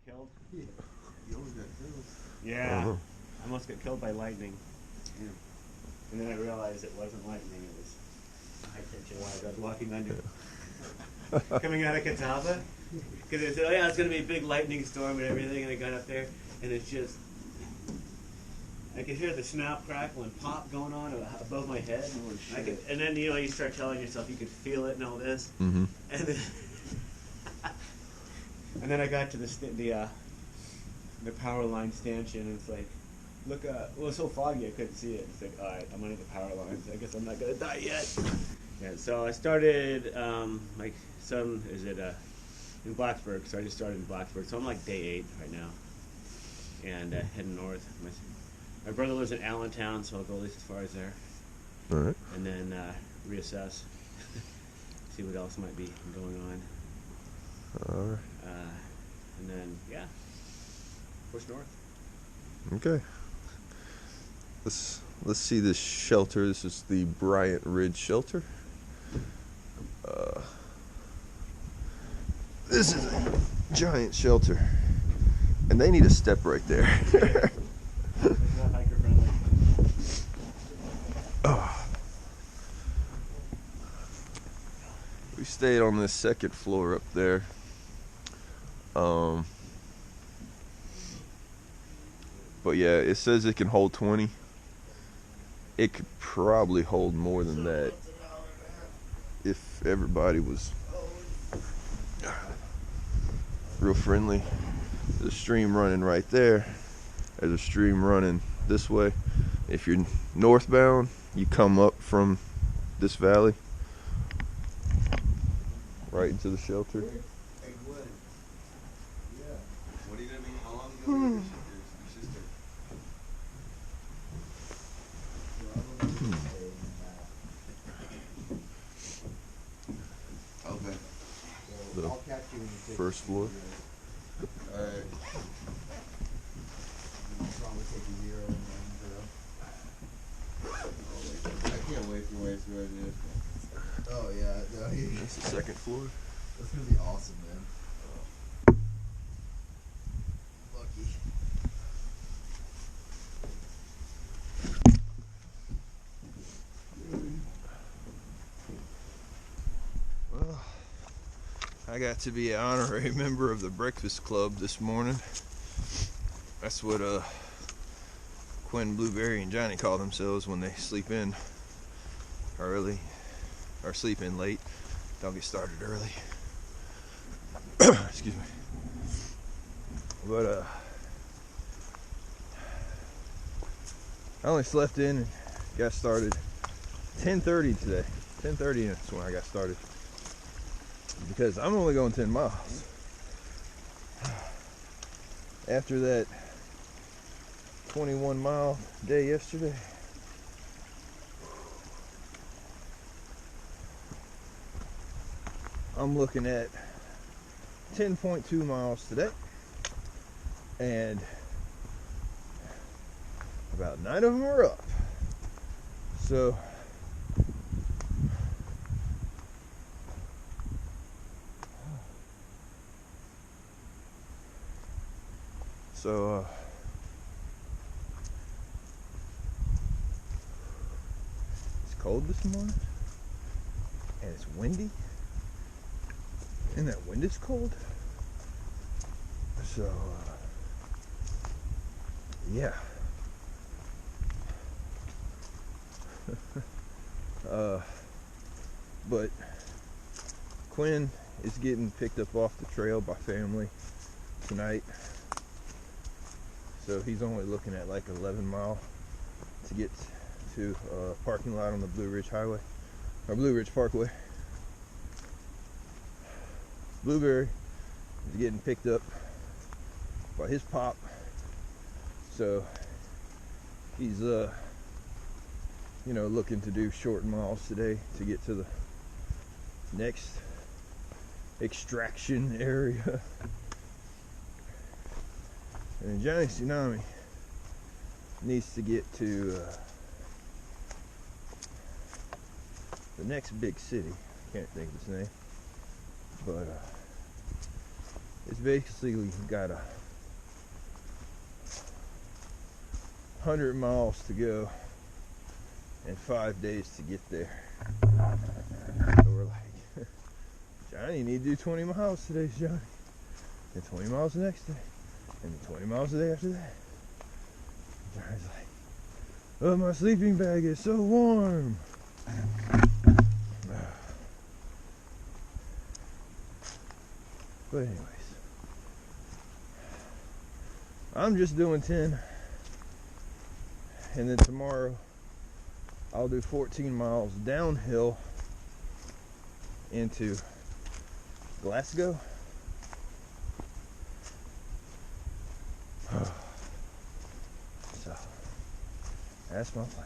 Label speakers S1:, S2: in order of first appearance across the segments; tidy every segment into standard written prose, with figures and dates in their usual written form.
S1: killed.
S2: Yeah. You always got killed.
S1: Yeah.
S3: Uh-huh.
S1: I almost got killed by lightning. Yeah. And then I realized it wasn't lightning, it was high tension wires I was walking under. Coming out of Catawba. Because they said, oh yeah, it's going to be a big lightning storm and everything, and I got up there, and it's just, I could hear the snap, crackle, and pop going on above my head.
S2: Holy shit.
S1: And then, you know, you start telling yourself you could feel it and all this.
S3: Mm-hmm.
S1: And then, and then I got to the power line stanchion, and it's like, look, well, it was so foggy I couldn't see it. It's like, all right, I'm under the power lines. I guess I'm not going to die yet. Yeah, so I started, my son is in Blacksburg, so I just started in Blacksburg. So I'm like day 8 right now, and heading north. My brother lives in Allentown, so I'll go at least as far as there.
S3: All right.
S1: And then reassess, see what else might be going on.
S3: All right.
S1: And then, yeah, push north.
S3: Okay. Let's see this shelter. This is the Bryant Ridge shelter. This is a giant shelter, and they need a step right there.
S1: It's not hiker friendly.
S3: Oh. We stayed on this second floor up there. But yeah, it says it can hold 20. It could probably hold more than that if everybody was real friendly. There's a stream running right there. There's a stream running this way. If you're northbound, you come up from this valley right into the shelter.
S2: Hey, what? Yeah. What are you gonna be? How long ago your sister? Okay.
S3: The
S2: I'll catch you when you take
S3: first floor.
S2: Alright. Probably take a year and then I can't wait for ways to do this. Oh yeah, no,
S3: That's the second floor.
S2: that's gonna be awesome, man. Lucky.
S3: Well, I got to be an honorary member of the Breakfast Club this morning. That's what Quinn, Blueberry, and Johnny call themselves when they sleep in early or sleep in late. Don't get started early. Excuse me. But I only slept in and got started 10:30 today. 10:30 is when I got started. Because I'm only going 10 miles. After that 21-mile day yesterday, I'm looking at 10.2 miles today, and about 9 of them are up. So it's cold this morning, and it's windy, and that wind is cold. So yeah. But Quinn is getting picked up off the trail by family tonight. So he's only looking at like 11 mile to get to a parking lot on the Blue Ridge Highway, or Blue Ridge Parkway. Blueberry is getting picked up by his pop. So he's looking to do short miles today to get to the next extraction area. And Johnny Tsunami needs to get to the next big city. Can't think of its name, but It's basically got 100 miles to go and 5 days to get there. So we're like, Johnny, you need to do 20 miles today, Johnny. And 20 miles the next day. And then 20 miles the day after that. Johnny's like, oh, my sleeping bag is so warm. But anyways, I'm just doing 10. And then tomorrow I'll do 14 miles downhill into Glasgow. So that's my plan.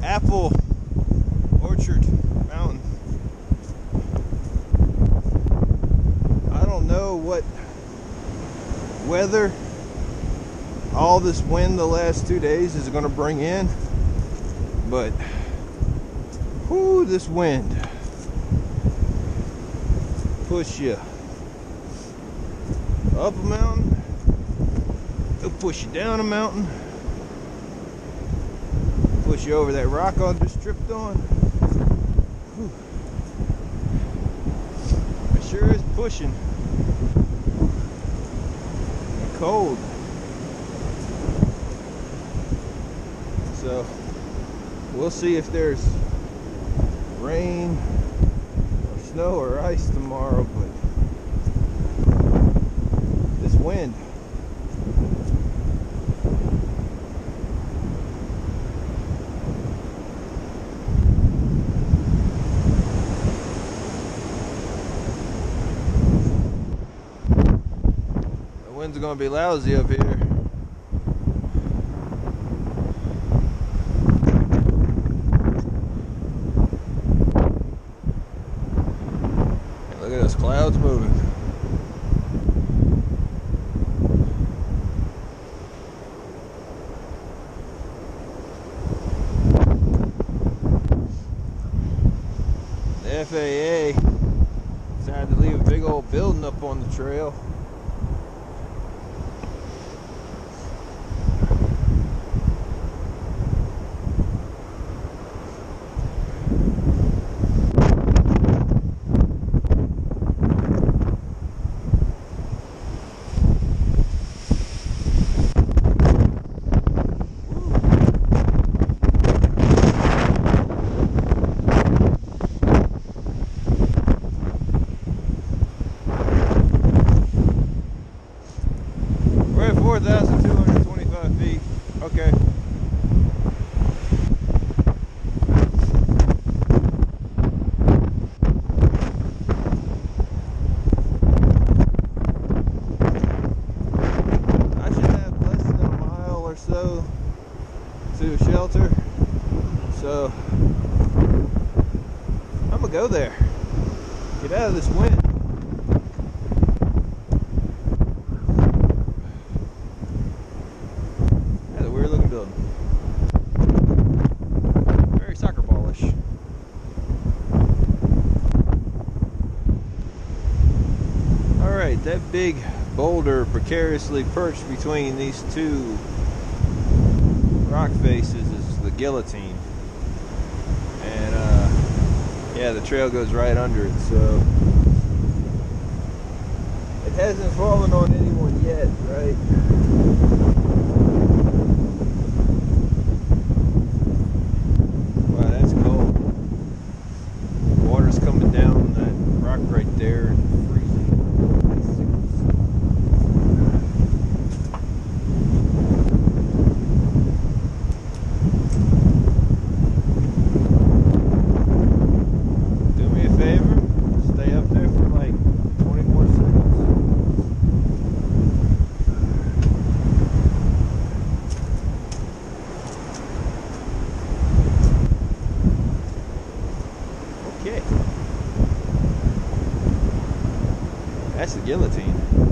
S3: Apple Orchard Mountain. I don't know what weather all this wind the last 2 days is going to bring in, but whoo, this wind push you up a mountain, it'll push you down a mountain, push you over that rock I just tripped on. Whew. It sure is pushing and cold. So we'll see if there's rain or snow or ice tomorrow, but this wind, wind's gonna be lousy up here. Look at those clouds moving. The FAA decided to leave a big old building up on the trail. We're at 4,225 feet. Okay. I should have less than a mile or so to shelter. So I'm gonna go there. Get out of this wind. Very soccer ballish. Alright, that big boulder precariously perched between these two rock faces is the Guillotine. And yeah, the trail goes right under it, so it hasn't fallen on anyone yet, right? Coming down that rock right there and freezing. Do me a favor, stay up there for like 20 more seconds. That's the Guillotine.